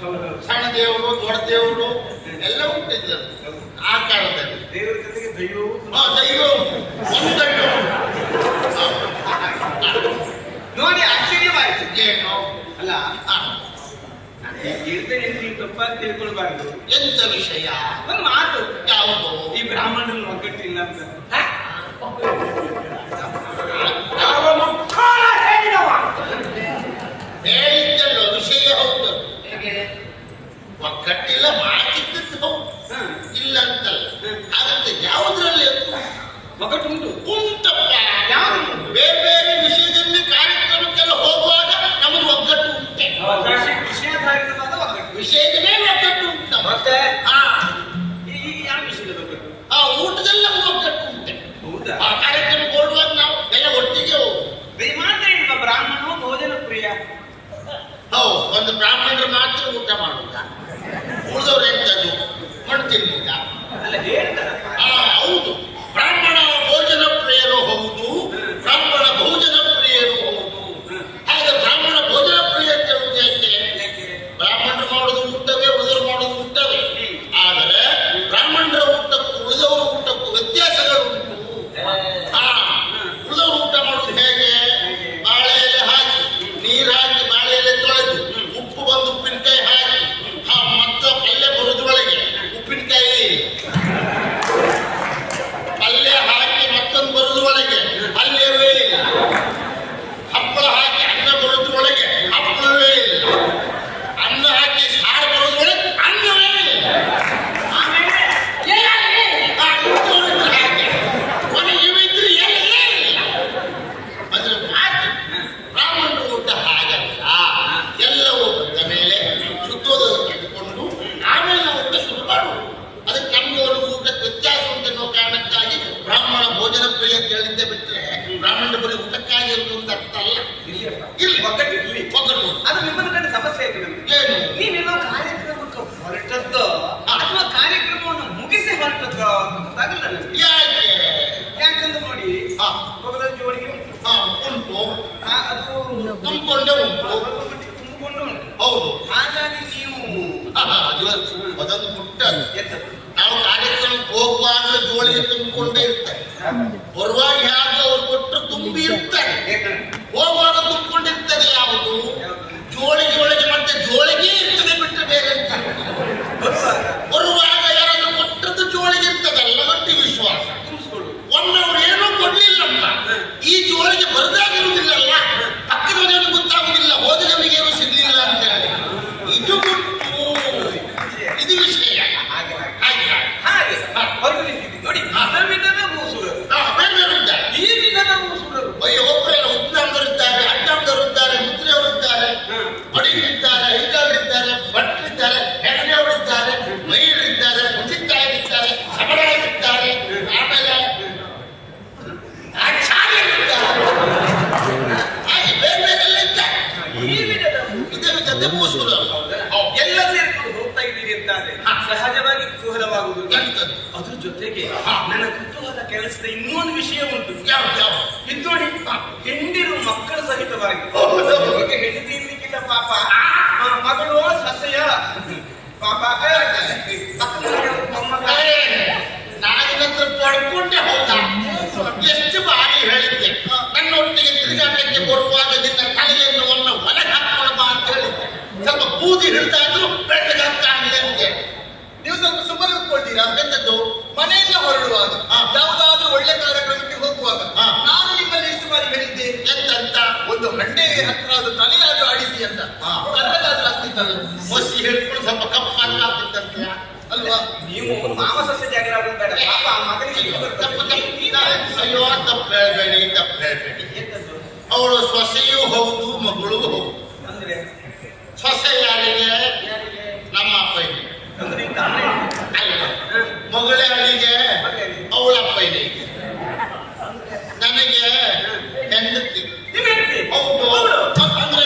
ಸಣ್ಣ ದೇವರು ದೊಡ್ಡ ದೇವರು ಎಲ್ಲ ಹುಟ್ಟಿದ್ರು ಆ ಕಾಲದಲ್ಲಿ. ದೇವರ ಜೊತೆಗೆ ದೈವ ನೋಡಿ ಆಶ್ಚರ್ಯವಾಯಿತು. ಏನು ಅಲ್ಲ ಹೇಳ್ತೇನೆ, ನೀವು ತಪ್ಪಾಗಿ ತಿಳ್ಕೊಳ್ಬಾರ್ದು. ಎಂತ ವಿಷಯ? ಒಂದು ಮಾತು. ಯಾವುದು? ಈ ಬ್ರಾಹ್ಮಣರಲ್ಲಿ ಒಗ್ಗಟ್ಟಿಲ್ಲ ಅಂತ ಹೇಳಿದ್ದಲ್ಲ ವಿಷಯ. ಹೌದು, ಒಗ್ಗಟ್ಟಿಲ್ಲ ಮಾತಿದ್ದದ್ದು ಹೌದು, ಇಲ್ಲ ಅಂತಲ್ಲ. ಹಾಗಂತ ಯಾವುದ್ರಲ್ಲಿ ಒಗ್ಗಟ್ಟು ಉಂಟು ಉಂಟಪ್ಪ. ಯಾವುದು? ಬೇರೆ ಬೇರೆ ವಿಷಯದಲ್ಲಿ ಕಾರ್ಯಕ್ರಮಕ್ಕೆಲ್ಲ ಹೋಗುವಾಗ ನಮಗೆ ಒಗ್ಗಟ್ಟು ಉಂಟೆ. ವಿಷಯಧಾರಿತವಾದ ಒಗ್ಗಟ್ಟು, ವಿಷಯದ ಮೇಲೆ ಒಗ್ಗಟ್ಟು ಉಂಟ. ಮತ್ತೆ ಹಾ, ಯಾವ ವಿಷಯದ ಒಗ್ಗಟ್ಟು? ಆ ಊಟದಲ್ಲಿ ನಮ್ಗೆ ಒಗ್ಗಟ್ಟು ಉಂಟೆ. ಹೌದಾ? ಆ ಕಾರ್ಯಕ್ರಮಕ್ಕೆ ಹೋಗುವಾಗ ನಾವು ಎಲ್ಲ ಒಟ್ಟಿಗೆ ಹೋಗುದು. ಮಾತ್ರ ಇಲ್ವಾ ಬ್ರಾಹ್ಮಣ ಭೋಜನ ಪ್ರಿಯ? ಹೌದು, ಒಂದು ಬ್ರಾಹ್ಮಣರು ಮಾತ್ರ ಊಟ ಮಾಡುತ್ತ, ಉಳಿದವ್ರು ಎಂತದ್ದು ಮಣ್ಣು ತಿನ್ನುತ್ತ. ಅಲ್ಲ ಹೇಳ್ತಾರ. ಹೌದು, ಬ್ರಾಹ್ಮಣ ಭೋಜನ ಪ್ರಿಯರು ಹೌದು, ಬ್ರಾಹ್ಮಣ ಭೋಜನ ಪ್ರಿಯರು ಹೌದು. ಹಾಗೆ ಬ್ರಾಹ್ಮಣ ಭೋಜನ ಪ್ರಿಯ ಅಂತ ಹೇಳುವುದು ಯಾಕೆ? ಬ್ರಾಹ್ಮಣರು ಮಾಡೋದು ಊಟವೇ, ಉಳಿದವರು ಮಾಡೋದು ಊಟವೇ. ಆದರೆ ಬ್ರಾಹ್ಮಣರ ಊಟಕ್ಕೂ ಉಳಿದವರ ಊಟಕ್ಕೂ ವ್ಯತ್ಯಾಸಗಳು ಉಂಟು. ಉಳಿದವರು ಊಟ ಮಾಡೋದು ಹೇಗೆ? ಬಾಳೆ ಎಲೆ ಹಾಕಿ, ನೀರು ಹಾಕಿ, ಬಾಳೆ ಎಲೆ ತೊಳೆದು, ಉಪ್ಪು ಬಂದು ಉಪ್ಪಿನಕಾಯಿ ಹಾಕಿ, ಮತ್ತೆ ಪಲ್ಯ ಬರುವುದರೊಳಗೆ ಉಪ್ಪಿನಕಾಯಿ ಪಲ್ಯ ಹಾಕಿ ಮತ್ತೊಂದು ಬರುವುದರೊಳಗೆ ಪಲ್ಯವೇ ಇಲ್ಲ. ಹಪ್ಪಳ ಹಾಕಿ ಅನ್ನ ಬರುವುದರೊಳಗೆ ಹಪ್ಪಳವೇ ಇಲ್ಲ. ಅನ್ನ ಹಾಕಿ ಸಾರು ಬರುವುದರೊಳಗೆ ಅನ್ನವೇ ಇಲ್ಲ. ಆಮೇಲೆ ಕೊನೆಗೆ ಇವಿದ್ರೆ ಎಲ್ಲೇ ಇಲ್ಲ. ಅದ್ರ ಮಾತು ಬ್ರಾಹ್ಮಣರ ಊಟ ಹಾಗಲ್ಲ. ಎಲ್ಲವೂ ಬಂದ ಮೇಲೆ ಶುದ್ಧೋದರ ತೆಗೆದುಕೊಂಡು ಆಮೇಲೆ ನಾವು ಊಟ ಶುರು ಮಾಡುವುದು. ಅದಕ್ಕೆ ನಮ್ಗೆ ಒಂದು ಊಟಕ್ಕೆ ವ್ಯತ್ಯಾಸ ಉಂಟೆನ್ನೋ ಕಾರಣಕ್ಕಾಗಿ ಬ್ರಾಹ್ಮಣ ಭೋಜನ ಪ್ರಿಯ ಅಂತ ಹೇಳಿದ್ದೆ ಬಿಟ್ಟರೆ ಬ್ರಾಹ್ಮಣರ ಬರೀ ಊಟಕ್ಕಾಗಿ ಇರುವುದು ಅಂತ ಅರ್ಥ ಅಲ್ಲ. ಇಲ್ಲಿ ಒಗ್ಗಟ್ಟು ಇರ್ಲಿ. ಒಗ್ಗಟ್ಟು ಅದು ನಿಮ್ಮನ್ನ ಕಂಡು ಸಮಸ್ಯೆ ಆಯ್ತು ನಮ್ಗೆ. ಏನು? ನೀವೆಲ್ಲೋ ಕಾರ್ಯಕ್ರಮಕ್ಕೆ ಹೊರಟದ್ದು ಅಥವಾ ಕಾರ್ಯಕ್ರಮವನ್ನು ಮುಗಿಸಿ ಹೊರಟದ್ದು ಗೊತ್ತಾಗಲ್ಲ ನನಗೆ. ಯಾಕೆ? ಯಾಕಂದ್ರೆ ನೋಡಿ, ಮೊಗಲ ಜೋಡಿಗೆ ಉಂಟು, ಅದು ತುಂಬಿಕೊಂಡೇ ಉಂಟು. ತುಂಬಿಕೊಂಡು ಉಂಟು. ಹೌದು, ಹಾಗಾಗಿ ನೀವು ಅದೊಂದು ಪುಟ್ಟ ನಾವು ಕಾರ್ಯಕ್ರಮಕ್ಕೆ ಹೋಗುವಾಗ ಜೋಳಿಗೆ ತುಂಬಿಕೊಂಡೇ ಇರ್ತಾರೆ. ಬರುವಾಗ ಯಾಕೆ ಅವ್ರು ಕೊಟ್ಟರು ತುಂಬಿ ಇರ್ತಾರೆ, ಹೋಗುವಾಗ ತುಂಬಿಕೊಂಡಿರ್ತದೆ. ಯಾವುದು? ಜೋಳಿಗೆ ಒಳಗೆ ಮತ್ತೆ ಜೋಳಿಗೆ ಇರ್ತದೆ ಬಿಟ್ಟರೆ ಬೇರೆ ಅಂತ. ಬರುವಾಗ ಯಾರಾದ್ರೂ ಕೊಟ್ಟದ್ದು ಜೋಳಿಗೆ ಇರ್ತದಲ್ಲ, ಗಟ್ಟಿ ವಿಶ್ವಾಸ ತುಂಬಿಸ್ಕೊಳ್ಳು. ಒಮ್ಮೆ ಅವ್ರು ಏನೂ ಕೊಡ್ಲಿಲ್ಲಪ್ಪ, ಈ ಜೋಳಿಗೆ ಬರದಾಗಿರುವುದಿಲ್ಲಲ್ಲ, ಪಕ್ಕದ ಮನೆಯವನಿಗೆ ಗೊತ್ತಾಗುದಿಲ್ಲ, ಹೋದ ನಮಗೆ ಏನೂ ಸಿಗ್ಲಿಲ್ಲ ಅಂತ ಹೇಳಿ. ಇದು ಬಿಟ್ಟು ಇದು ವಿಷಯ. ಹಾಗೆ ಹೊರಟು ನಿಂತಿದ್ದೀವಿ ನೋಡಿ. ವಿಧದ ಮೂಸುರರು, ಬೇರೆ ಬೇರೆ ಇದ್ದಾರೆ. ಈ ವಿಧದ ಮೂಸುರರು ಒಬ್ಬರೆಲ್ಲ ಉದ್ನಂದರು ಇದ್ದಾರೆ, ಅಡ್ಡಂದರು ಇದ್ದಾರೆ, ಮುದ್ರೆಯವರು ಇದ್ದಾರೆ, ಅಡಿಗರಿದ್ದಾರೆ, ಐದಾರಿದ್ದಾರೆ, ಭಟ್ರಿದ್ದಾರೆ, ಹೆಗಡೆಯವರಿದ್ದಾರೆ, ಮೈಯರಿದ್ದಾರೆ, ಮುಚಿತ್ತಾಯರಿದ್ದಾರೆ, ಸಬರಾಗಿದ್ದಾರೆ, ಆಮೇಲೆ ಆಚಾರ್ಯರಿದ್ದಾರೆ. ಹಾಗೆ ಬೇರೆ ಬೇರೆ ಎಲ್ಲ ಇದ್ದಾರೆ. ಈ ವಿಧದ ಇದೇ ಮೂಸುರರು ಎಲ್ಲ ಸೇರ್ಕೊಂಡು ಹೋಗ್ತಾ ಇದ್ದೀರಿ ಅಂತಾದ್ರೆ ಸಹಜವಾಗಿ ಕುತೂಹಲವಾಗುವುದು. ಅದ್ರ ಜೊತೆಗೆ ನನ್ನ ಕುತೂಹಲ ಕೆಲಸದ ಇನ್ನೊಂದು ವಿಷಯ ಉಂಟು. ಯಾವ ಇದು ನೋಡಿ, ಹೆಂಡಿರು ಮಕ್ಕಳ ಸಹಿತವಾಗಿ ಹೆಂಡತಿ ಇರ್ಲಿಕ್ಕಿಲ್ಲ ಪಾಪ, ಮಗಳು ಸಸ್ಯ ಪಾಪ ನಾನಿನತ್ರ ಪಡ್ಕೊಂಡೆ. ಹೌದಾ? ಎಷ್ಟು ಬಾರಿ ಹೇಳಿದ್ದೆ, ನನ್ನೊಟ್ಟಿಗೆ ತಿರುಗಾಟಕ್ಕೆ ಬರುವಾಗ ನಿನ್ನ ತಲೆಯನ್ನು ಒಮ್ಮೆ ಹೊರಗೆ ಹಾಕೊಳ್ಳಬಾ ಅಂತ ಹೇಳಿದ್ದೆ. ಸ್ವಲ್ಪ ಬೂದಿ ಹಿಡ್ತಾ ಇದ್ರು ಬೆಳ್ಳಗಾಗ್ತಾಗಲಿ ಅಂತ. ನೀವು ಸ್ವಲ್ಪ ಸುಮ್ಮನೆ ಕೂತ್ಕೊಳ್ತೀರಾ? ಎಂತದ್ದು? ಮನೆಯಿಂದ ಹೊರಡುವಾಗ ಯಾವುದಾದ್ರೂ ಒಳ್ಳೆ ಕಾರ್ಯಕ್ರಮಕ್ಕೆ ಹೋಗುವಾಗ ನಾನು ನಿಮ್ಮಲ್ಲಿ ಎಷ್ಟು ಬಾರಿ ಹೇಳಿದ್ದೆ? ಎಂತಂತ? ಒಂದು ಹಂಡೆ ಹತ್ರ ಅದು ತಲೆಯಾದ್ರೂ ಆಡಿಸಿ ಅಂತ. ಕರ್ರಗಾದ್ರೂ ಆಗ್ತಿತ್ತಲ್ಲ, ಮಸಿ ಹಿಡ್ಕೊಂಡು ಸ್ವಲ್ಪ ಕಪ್ಪಾದ್ರೂ ಆಗ್ತಿತ್ತಂತ ಅಲ್ವಾ? ನೀವು ಮಾವ ಸಸ್ಯ ಜಾಗ ಬೇಡ ಪಾಪ ಆ ಮಗನಿಗೆ ಅಯ್ಯೋ, ತಪ್ಪು ಹೇಳ್ಬೇಡಿ, ತಪ್ಪು ಹೇಳ್ಬೇಡಿ. ಅವಳು ಸೊಸೆಯೂ ಹೌದು, ಮಗಳು ಹೌದು. ಅಂದ್ರೆ ಸೊಸೆ ಯಾರಿಗೆ? ನಮ್ಮ ಅಪ್ಪನಿಗೆ. ಅಂದ್ರೆ ಇಂತ ಅಣ್ಣ ಅಲ್ಲ, ಮಗಳ ಅಳಿಗೆ ಅವಳ ಅಪ್ಪನಿಗೆ. ನನಗೆ ಹೆಂಡತಿ. ಹೌದು. ಅಂದ್ರೆ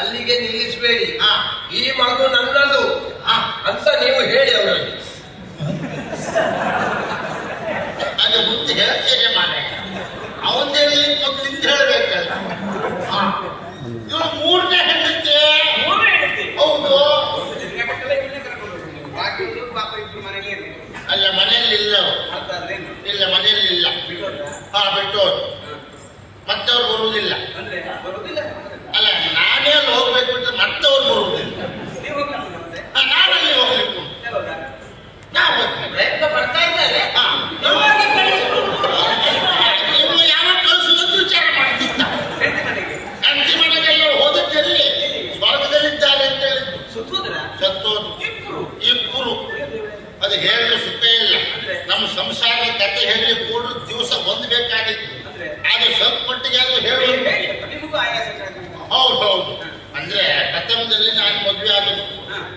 ಅಲ್ಲಿಗೆ ನಿಲ್ಲಿಸಬೇಡಿ. ಈ ಮಗು ನನ್ನದು ಅಂತ ನೀವು ಹೇಳಿ ಅವರಲ್ಲಿ. ಅದು ಮುಂದೆ ಹೇಳ್ತೇನೆ ಮಾರೆ. ಅವನ್ನೆಲ್ಲಿ ಮೊದಲಿಂದ ಹೇಳ್ಬೇಕಲ್ಲ. ಇವಳು ಮೂರನೇ ಹೆಂಡತಿ. ಮೂರನೇ ಹೆಂಡತಿ. ಬಿಟ್ಟು ಹೋದ್ರು. ಮತ್ತೆ ಅವ್ರು ಬರುವುದಿಲ್ಲ. ಅಂದ್ರೆ ಬರುದಿಲ್ಲ. ಅಲ್ಲ, ನಾನೇ ಅಲ್ಲಿ ಹೋಗ್ಬೇಕು ಬಿಟ್ಟರೆ ಮತ್ತೆ ಅವ್ರು ಬರುವುದಿಲ್ಲ. ನೀವು ಹೋಗ್ಲಿಕ್ಕೆ ಮತ್ತೆ ನಾನಲ್ಲಿ ಹೋಗ್ಲಿಕ್ಕೆ ಯಾವಾಗ ನಾವು ಹೋಗ್ತೇವೆ. ಪ್ರಯತ್ನ ಪಡ್ತಾ ಇದ್ದಾರೆ. ನೀವು ಯಾವ ಕಳಿಸುವುದು ವಿಚಾರ ಮಾಡ್ತಿದ್ದ. ಹೆಂಡತಿ ಮನೆಗೆ ಹೆಂಡತಿ ಮನೆಗೆಲ್ಲ ಹೋದದ್ದಲ್ಲಿ ಸ್ವರ್ಗದಲ್ಲಿದ್ದಾರೆ ಅಂತ ಹೇಳಿದ್ರು. ಸುತ್ತೋದ್ರ ಸತ್ತೋದು ಇಬ್ಬರು. ಅದು ಹೇಳಲು ಸುತ್ತೇ ಇಲ್ಲ. ನಮ್ಮ ಸಂಸಾರ ಕತೆ ಹೇಳಿ ಕೂಡ ದಿವಸ ಹೊಂದಬೇಕಾಗಿತ್ತು. ಆದ್ರೆ ಸ್ವಲ್ಪ ಮಟ್ಟಿಗೆ ಅದು ಹೇಳಿ ನಿಮಗೂ ಆಯಾಸ. ಹೌದು. ಅಂದ್ರೆ ಪ್ರಥಮದಲ್ಲಿ ನಾನು ಮದುವೆ ಆದದ್ದು.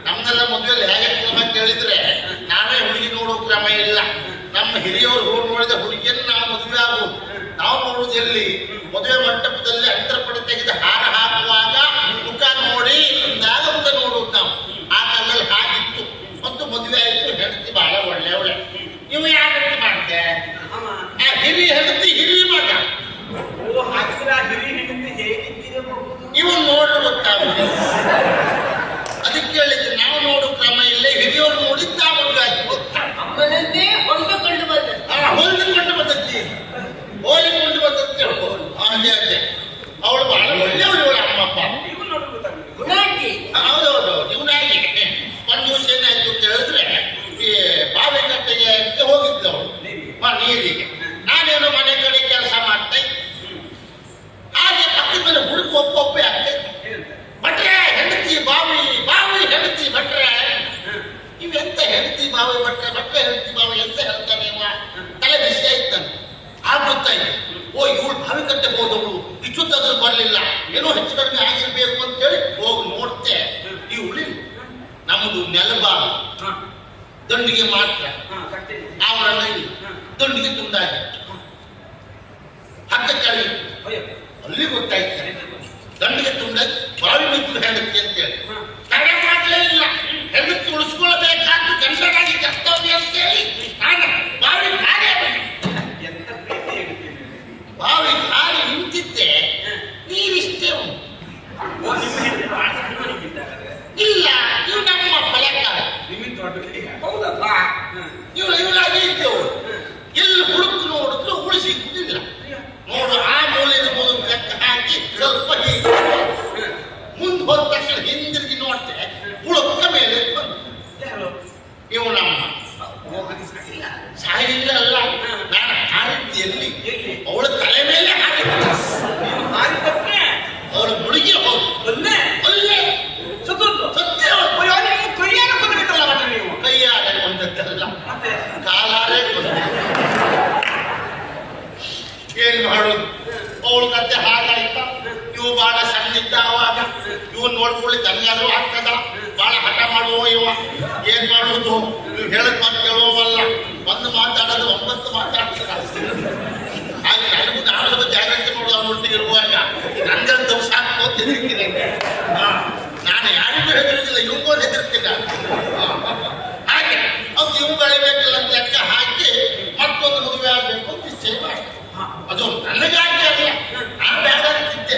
ನಮ್ದೆಲ್ಲ ಮದುವೆಯಲ್ಲಿ ಹೇಗೆ ಕ್ರಮ ಕೇಳಿದ್ರೆ ನಾವೇ ಹುಡುಗಿ ನೋಡೋ ಕ್ರಮ ಇಲ್ಲ. ನಮ್ಮ ಹಿರಿಯವರು ನೋಡಿದ ಹುಡುಗಿಯನ್ನು ನಾವು ಮದುವೆ ಆಗುವುದು. ನಾವು ನೋಡುವುದು ಎಲ್ಲಿ? ಮದುವೆ ಮಂಟಪದಲ್ಲಿ ಅಂತರ್ಪಡೆ ತೆಗೆದು ಹಾರ ಹಾಕುವಾಗ ಮುಖ ನೋಡಿ ಅಂದಾಗ ಮುಖ ನೋಡುವುದು ನಾವು. ಆ ಕಾಲದಲ್ಲಿ ಹಾಗಿತ್ತು. ಮತ್ತು ಮದುವೆ ಆಯಿತು. ಹೆಂಡತಿ ಬಹಳ ಒಳ್ಳೆ. ನೀವು ಯಾವ ಹೆಂಡತಿ ಮಾಡ್ತೆ? ಆ ಹಿರಿ ಹೆಂಡತಿ ಹಿರಿ ಮಗ. ಇವನು ನೋಡು ಗೊತ್ತಾಗುತ್ತೆ. ಅದಕ್ಕೆ ಹೇಳಿದ್ರೆ ನಾವು ನೋಡೋ ಕ್ರಮ ಇಲ್ಲ. ಹಿರಿಯವರು ನೋಡಿದ್ದು ನಾವು ಮದುವೆ ಆಗಿ ಅಮ್ಮನನ್ನೇ ಹೊಂದಿಕೊಂಡು ಹೊಂದಿಕೊಂಡು ಬಂದದ್ದಿ, ಹೋಲಿಕೊಂಡು ಬಂದದ್ದು. ಅದೇ ಅವಳು ಬಹಳ ಒಳ್ಳೆಯವಳು. ಇವಳು ಅಮ್ಮಪ್ಪ ಗುಣಾಟಿ. ಹೌದೌದು. ಇವನಾಗಿ ಒಂದು ದಿವಸ ಏನಾಯ್ತು ಅಂತ ಹೇಳಿದ್ರೆ, ಈ ಬಾವಿ ಕಟ್ಟೆಗೆ ಅಂತ ಹೋಗಿದ್ಲು ಅವಳು ನೀರಿಗೆ. ನಾನೇನೋ ಮನೆ ಕಡೆ ಕೆಲಸ ಮಾಡ್ತಾ ಇದ್ದೆ. ಹಾಗೆ ಪಕ್ಕದ ಮೇಲೆ ಹುಡುಕ ಒಪ್ಪೊಪ್ಪೆ ಆಗ್ತೈತೆ. ಭಟ್ರೆ ಹೆಂಡತಿ ಬಾವಿ ಹೆಂಡತಿ ಭಟ್ರೆ. ಇವೆಂತ ಹೆಂಡತಿ ಬಾವಿ ಭಟ್ರೆ ಹೆಂಡತಿ ಬಾವಿ ಎಂತ ಹೇಳ್ತಾನೆ ಇವ. ತಲೆ ಬಿಸಿ ಆಯ್ತು ನನ್ಗೆ. ಆಗ ಗೊತ್ತಾಯ್ತು, ಓ ಇವಳು ಬಾವಿ ಕಟ್ಟೆ ಹೋದವಳು, ಇಷ್ಟೊತ್ತಾದ್ರೂ ಬರ್ಲಿಲ್ಲ, ಏನೋ ಹೆಚ್ಚು ಕಡಿಮೆ ಆಗಿರ್ಬೇಕು ಅಂತೇಳಿ ಹೋಗಿ ನೋಡ್ತೆ. ಈ ಉಳಿ ನಮ್ಮದು ನೆಲಬಾವಿ, ದಂಡಿಗೆ ಮಾತ್ರ ಆವರಣ ಇಲ್ಲ. ದಂಡಿಗೆ ತುಂಡಾಗಿ ಹಗ್ಗ ಕೆಳಗೆ ಅಲ್ಲಿ ಗೊತ್ತಾಯ್ತು. ದಂಡಿಗೆ ತುಂಡ ಬಾವಿ ಮಿತ್ರ ಹೆಂಡತಿ ಅಂತೇಳಿ ತಡೆ ಮಾಡಲೇ ಇಲ್ಲ. ಹೆಂಡತಿ ಉಳಿಸ್ಕೊಳ್ಬೇಕಾದ್ದು ಗಂಡನಾಗಿ ಕರ್ತವ್ಯ ಅಂತೇಳಿ ನಾನು ಬಾವಿ ಹಾಗೆ ಬಾವಿ ಹಾರಿ ನಿಂತಿದ್ದೆ. ನೀರಿಷ್ಟೇ ಉಂಟು. ಇಲ್ಲ, ಇವು ನಮ್ಮ ಫಲಕ. ಹೌದಪ್ಪ, ಇವಳಾಗಿ ಇದ್ದವಳು. ಎಲ್ಲಿ ಹುಡುಕು ನೋಡಿದ್ರು ಉಳಿಸಿಲ್ಲ. ನೋಡು, ಆ ಮೂಲೆಯ ಮೂಲಕ ಲೆಕ್ಕ ಹಾಕಿ ಸ್ವಲ್ಪ ಮುಂದೆ ಹೋದ ತಕ್ಷಣ ಹಿಂದಿರುಗಿ ನೋಡ್ತೆ, ಉಳುಕ ಮೇಲೆ ಬಂದು ಇವು ನಮ್ಮ ಸಾಯಿಲ್ಲ ಅಲ್ಲ. ನಾನು ಹಾರಿದ್ದು ಎಲ್ಲಿ? ಅವಳ ತಲೆ ಮೇಲೆ ಹಾರಿದ್ದ. ಅವಳ ಮುಡಿಗೆ ಹೋಗಿ ಅಲ್ಲೇ ಕೈಯಾಗ ಬಂದದ್ದಲ್ಲ, ಕಾಲಾರೆ ಬಂದ. ಏನ್ ಮಾಡೋದು? ಅವಳು ಕತೆ ಹಾಗಾಯ್ತ. ಇವು ಬಹಳ ಸಣ್ಣಿದ್ದ ಅವಾಗ. ಇವ್ ನೋಡ್ಕೊಳ್ಳಿ ತನಗಾದ್ರೂ ಆಗ್ತದ. ಬಹಳ ಹಠ ಮಾಡುವ ಇವ. ಏನ್ ಮಾಡುವುದು? ನೀವು ಹೇಳದ್ ಮಾತು ಕೇಳುವಲ್ಲ. ಒಂದು ಮಾತಾಡೋದು 9 ಮಾತಾಡ್ತಾರೆ. ಹಾಗೆ ನನಗೂ ನಾನು ಜಾಗ್ರತೆ ಮಾಡೋದು ಅವನೊಟ್ಟಿಗೆ ಇರುವಾಗ ನಂಗಂತೂ ಸಾಕು ಅಂತ ಹೆದರ್ತೀನಿ. ನಾನು ಯಾರಿಗೂ ಹೆದರುದಿಲ್ಲ, ಇವ್ಗೂ ಹೆದರ್ತಿಲ್ಲ. ಹಾಗೆ ಅವ್ರು ಇವು ಬೆಳಿಬೇಕಲ್ಲ ಅಂತ ಲೆಕ್ಕ ಹಾಕಿ ಮತ್ತೊಂದು ಮದುವೆ ಆಗ್ಬೇಕು ಅಂತ ನಿಶ್ಚಯ ಮಾಡಿ. ಅದು ನನಗಾಗಿ ಅಲ್ಲ, ನಾನು ಬೇಡ ಅಂತಿದ್ದೆ.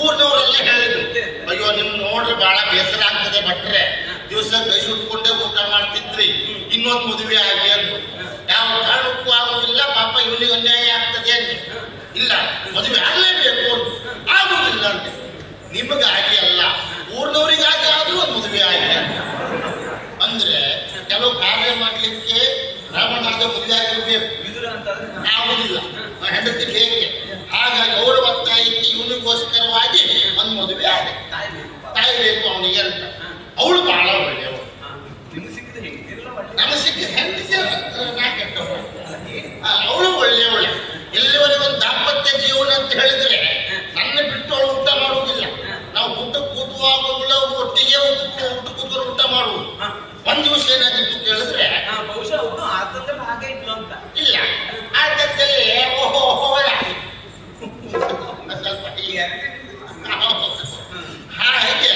ಊರಿನವರೆಲ್ಲ ಹೇಳಿದ್ರು, ಅಯ್ಯೋ ನಿಮ್ ನೋಡ್ರಿ ಬಹಳ ಬೇಸರ ಆಗ್ತದೆ ಭಟ್ರೆ, ದಿವಸ ಕೈ ಸುಟ್ಕೊಂಡೇ ಊಟ ಮಾಡ್ತಿದ್ರಿ, ಇನ್ನೊಂದು ಮದುವೆ ಆಗಿ ಅಂತ. ಯಾವ ಕಾರಣಕ್ಕೂ ಆಗುವುದಿಲ್ಲ, ಪಾಪ ಇವನಿಗೆ ಅನ್ಯಾಯ ಆಗ್ತದೆ ಅಂತ. ಇಲ್ಲ, ಮದುವೆ ಆಗ್ಲೇಬೇಕು ಅಂತ. ಆಗುವುದಿಲ್ಲ ಅಂತ. ನಿಮಗಾಗಿ ಅಲ್ಲ, ಊರಿನವರಿಗಾಗಿ ಆದ್ರೂ ಒಂದು ಮದುವೆ ಆಗಿ ಅಂದ್ರೆ ಕೆಲವು ಕಾರ್ಯ ಮಾಡ್ಲಿಕ್ಕೆ ರಾಮನಾದ ಮದುವೆ ಆಗಿರ್ಬೇಕು. ಆಗುದಿಲ್ಲ, ಹೆಂಡತಿ ಹೇಗೆ. ಹಾಗಾಗಿ ಅವರ ಒತ್ತಾಯಕ್ಕೆ ಇವನಿಗೋಸ್ಕರವಾಗಿ ಒಂದು ಮದುವೆ ಆಗಿ ತಾಯ್ಬೇಕು ಅವನಿಗೆ ಅಂತ. ಅವಳು ಬಹಳ ಒಳ್ಳೆಯವಳು. ನಮಗೆ ಸಿಕ್ಕಿದ ಹೆಂಡತಿ ನಾ ಕೆಟ್ಟವಳು. ಅವಳು ಒಳ್ಳೆಯವಳೆ. ಎಲ್ಲಿವರೆಗೆ ಒಂದು ದಾಂಪತ್ಯ ಜೀವನ ಅಂತ ಹೇಳಿದ್ರೆ ನನ್ನ ಬಿಟ್ಟು ಅವಳು ಊಟ ಮಾಡುವುದಿಲ್ಲ. ನಾವು ಊಟ ಕೂತುವಾಗಲೂ ಒಟ್ಟಿಗೆ ಊಟ ಕೂತ್ಕೊಂಡು ಊಟ ಮಾಡುವುದು. ಒಂದ್ ದಿವಸ ಏನಾಗಿತ್ತು ಕೇಳಿದ್ರೆ, ಇಲ್ಲ ಆದಲ್ಲಿ ಓಹೋ ಹಾಗೆ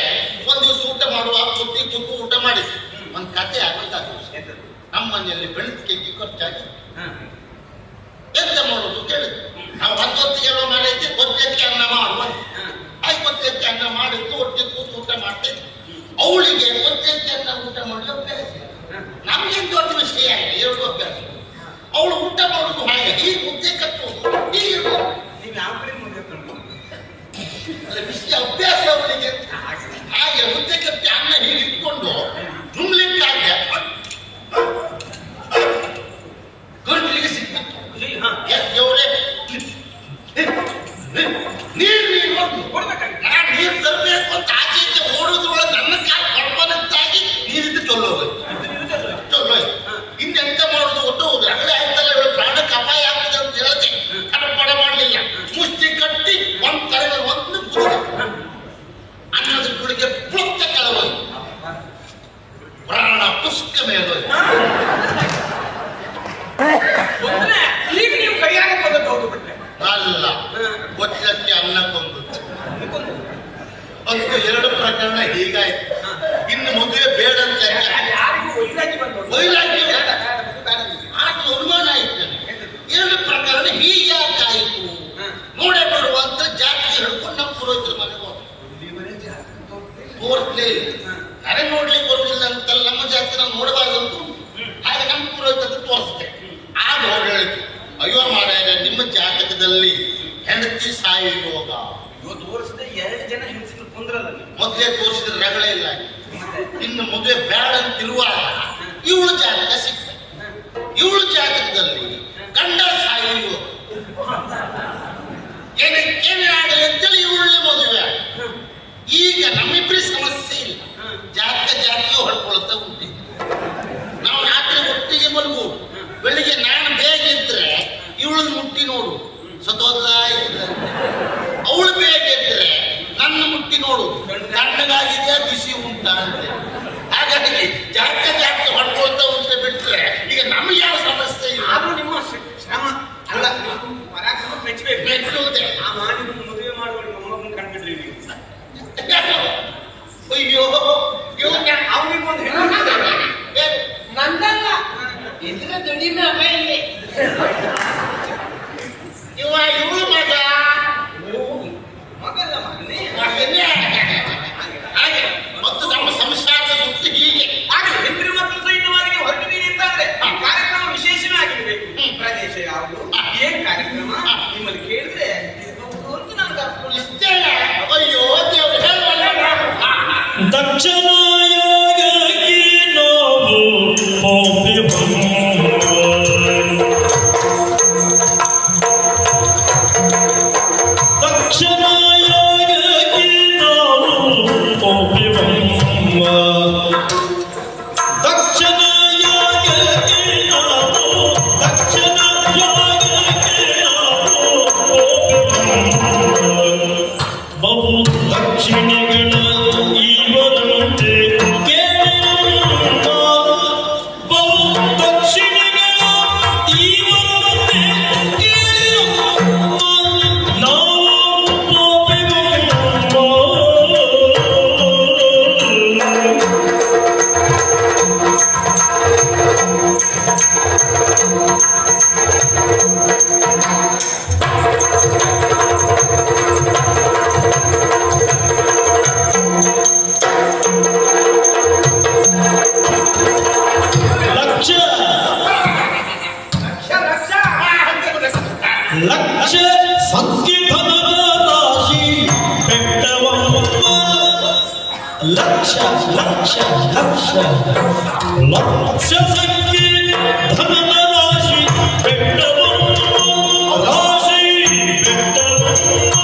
ಒಂದ್ ದಿವಸ ಊಟ ಮಾಡುವಾಗ ಕೂತು ಊಟ ಮಾಡಿದ್ವಿ. ಒಂದ್ ಕತೆ ಆಗಿದ್ದ. ನಮ್ಮ ಮನೆಯಲ್ಲಿ ಬೆಳೆದ ಕೆಜಿ ಖರ್ಚಾಗಿ ಎಂತ ಮಾಡೋದು ಕೇಳಿದ್ರು. ನಾವು ಹೊತ್ತಿಗೆಲ್ಲ ಮಾಡೈತಿ, ಗೊತ್ತಕ್ಕೆ ಅನ್ನ ಮಾಡುವ. ಆಯ್ತು, ಗೊತ್ತಕ್ಕೆ ಅನ್ನ ಮಾಡಿದ್ದು ಒಟ್ಟಿಗೆ ಕೂತು ಊಟ ಮಾಡ್ತೈತಿ. ಅವಳಿಗೆ ಗೊತ್ತಕ್ಕೆ ಅನ್ನ ಊಟ ಮಾಡಲು ಅಭ್ಯಾಸ. ನಮ್ಗೆ ದೊಡ್ಡ ವಿಷಯ ಎರಡು ಅಭ್ಯಾಸ. ಅವಳು ಊಟ ಮಾಡುದು ಹಾಗೆ ಹೀಗೆ ಮುದ್ದೆ ಕಟ್ಟುವುದು ಹೀಗಿರ್ಬೋದು. ನೀವು ಯಾವ ಕಡೆ ಮುಂದೆ ಅಲ್ಲ ಬಿಸಿ ಅಭ್ಯಾಸ ಅವಳಿಗೆ ಹಾಗೆ ಮುದ್ದೆ ಕಟ್ಟಿ ಅನ್ನ ಹೀಗೆ ಇಟ್ಕೊಂಡು ನುಂಗ್ಲಿಕ್ಕಾಗೆ ಗಂಟ್ಲಿಗೆ ಸಿಕ್ಕಿತ್ತು. ದೇವರೇ ನೀರು ಕೊಡ್ಬೇಕಾಗಿತ್ತು. ನಾನು ನೀರು ತರಬೇಕು ಅಂತ ಆಚೆ ಈಚೆ ಓಡೋದ್ರೊಳಗೆ ನನ್ನ ಕಾಲು ಕೊಡ್ಬಾರಂತಾಗಿ ನೀರಿದ್ದು ಚೊಲ್ಲೋದು ಇನ್ನೆಂತ ಮಾಡುದು ಒಟ್ಟು ರಗಳೆ ಆಯ್ತಲ್ಲ ಇವಳು ಪ್ರಾಣಕ್ಕೆ ಅಪಾಯ ಆಗ್ತದೆ ಅಂತ ಹೇಳದೆ ಕಡಪಡ ಮಾಡಲಿಲ್ಲ. ಮುಷ್ಟಿ ಕಟ್ಟಿ ಒಂದ್ ಕರೆಗೆ ಒಂದು ಕುದಿದ ಅನ್ನದ ಗುಳಿಗೆ ಪುಳತ್ತ ಕೆಳವದು ಪ್ರಾಣ ಪುಷ್ಕ ಮೇಲೋದು. ಈಗ ನೀವು ಕೈಯಾಗ ಬಂದದ್ದು ಹೌದು ಬಿಟ್ರೆ ಅಲ್ಲ ಒಟ್ಟಕ್ಕೆ ಅನ್ನ ಕೊಂದು ಅದಕ್ಕೆ ಎರಡು ಪ್ರಕರಣ ಹೀಗಾಯ್ತು. ಇನ್ನು ಮದುವೆ ಬೇಡ ಅಂತ ಆಗ ಅನುಮಾನ ಆಯ್ತು ನನಗೆ. ಎರಡು ಪ್ರಕರಣ ಹೀಗ್ಯಾಕಾಯಿತು ನೋಡೇ ಬರುವಂತ ಜಾತಿ ಹಿಡ್ಕೊಂಡು ನಮ್ಮ ಪುರೋಹಿತರ ಮನೆಗೆ ಹೋದ ತೋರ್ಸ್ಲೇ ಅರೆ ನೋಡ್ಲಿಕ್ಕೆ ಬರುವುದಿಲ್ಲ ಅಂತಲ್ಲ ನಮ್ಮ ಜಾತಿ ನಾವು ನೋಡಬಾರ್ದಂತ ಹಾಗೆ ನಮ್ಮ ಪುರೋಹಿತ ತೋರಿಸ್ತೆ. ಆಗ ಅವ್ರು ಹೇಳಿದ್ರು ಅಯ್ಯೋ ಮಾರಾಯ ನಿಮ್ಮ ಜಾತಕದಲ್ಲಿ ಹೆಂಡತಿ ಸಾಯುವಾಗ ತೋರಿಸದೆ 2 ಜನ ಹೆಂಗಸರು ಕುಂದ್ರಲ್ಲ. ಮೊದಲೇ ತೋರಿಸಿದ್ರೆ ರಗಳೆ ಇಲ್ಲ. ಇನ್ನು ಮದುವೆ ಬೇಡ ಅಂತಿರುವಾಗ ಇವಳು ಜಾತಕ ಸಿಕ್ಕ. ಇವಳು ಜಾತಕದಲ್ಲಿ ಗಂಡ ಸಾಯುವ ಏನೇ ಆಗಲಿ ಅಂತೇಳಿ ಇವಳೇ ಮದುವೆ. ಈಗ ನಮ್ಮಿಬ್ಬರಿ ಸಮಸ್ಯೆ ಇಲ್ಲ. ಜಾತಿಯು ಹೊಡ್ಕೊಳ್ತಾ ಉಂಟು. ನಾವು ರಾತ್ರಿ ಒಟ್ಟಿಗೆ ಮಲಗು. ಬೆಳಿಗ್ಗೆ ನಾನು ಬೇಗ ಇದ್ರೆ ಇವಳನ್ನ ಮುಟ್ಟಿ ನೋಡು ಸತೋದ್ಲ ಅವಳು ಬೇಗ ಇದ್ರೆ ನನ್ನ ಮುಟ್ಟಿ ನೋಡು ತಣ್ಣಗಾಗಿದೆಯಾ ಬಿಸಿ ಉಂಟಾ ಅಂತ. ಹಾಗಾಗಿ ಜಾತಿ ಹೊಡ್ಕೊಳ್ತಾ ಉಂಟೆ ಬಿಟ್ರೆ ಈಗ ನಮ್ಗೆ ಯಾವ ಸಮಸ್ಯೆ ಇಲ್ಲ. ಆದ್ರೂ ನಿಮ್ಮ ಶ್ರಮ ಅಲ್ಲ ಪರಾಕ್ರಮ ಮೆಚ್ಚಬೇಕು. ಮೆಚ್ಚುವುದೇ ಆ ಮಾಡಿ ಮದುವೆ ಮಾಡುವ ಮೊಮ್ಮಗನ ಕಂಡ್ಬಿಟ್ರಿ ನೀವು. ಅಯ್ಯೋ ಅವನಿಗೆ ಒಂದು ನಂದಲ್ಲ ಇದ್ರ ದುಡಿಮೆ ಅಮೇಲೆ ಇವಳು ಮಗ ಮಗಲ್ಲ ಮಗನೇ ಮಗನೇ ಹಾಗೆ ಮತ್ತು ನಮ್ಮ ಸಂಸಾರದ ಗುರ್ತು ಹೀಗೆ ಹಾಗೆ ಹೆಂಡ್ರಿ ಮತ್ತು ಸಹಿತವಾಗಿ ಹೊರಟಿದ್ದೀನಿ ಅಂತಂದ್ರೆ ಕಾರ್ಯಕ್ರಮ ವಿಶೇಷವೇ ಆಗಿರ್ಬೇಕು. ಪ್ರದೇಶ ಯಾವುದು ಏನ್ ಕಾರ್ಯಕ್ರಮ ನಿಮ್ಮಲ್ಲಿ ಕೇಳಿದ್ರೆ ಅಂತ ನನಗೆ ಅರ್ಥ ಇಷ್ಟೇ. ಅಯ್ಯೋ ದೇವರು ಹೇಳುವಲ್ಲ ದಕ್ಷಿಣಾಯೋಗಕ್ಕೆ ನಾವು ಹೋಗಿ ದಕ್ಷಿಣಾಯೋಗಕ್ಕೆ ನಾವು ಹೋಗಿ ದಕ್ಷಿಣಾಯೋಗಕ್ಕೆ ನಾವು ಬಹು ದಕ್ಷಿಣೆಗಳ ಇವರಂತೆ ಬಹು ದಕ್ಷಿಣೆಗಳ ಇವರಂತೆ ನಾವು ಲಕ್ಷ ಸಂಕೀರ್ತನದ ರಾಶಿ ಬೆಟ್ಟವಮ್ಮ ಲಕ್ಷ ಲಕ್ಷ ಲಕ್ಷ ಲಕ್ಷ ಸಂಕೀರ್ತನದ ರಾಶಿ ಬೆಟ್ಟವಮ್ಮ ರಾಶಿ ಬೆಟ್ಟವಮ್ಮ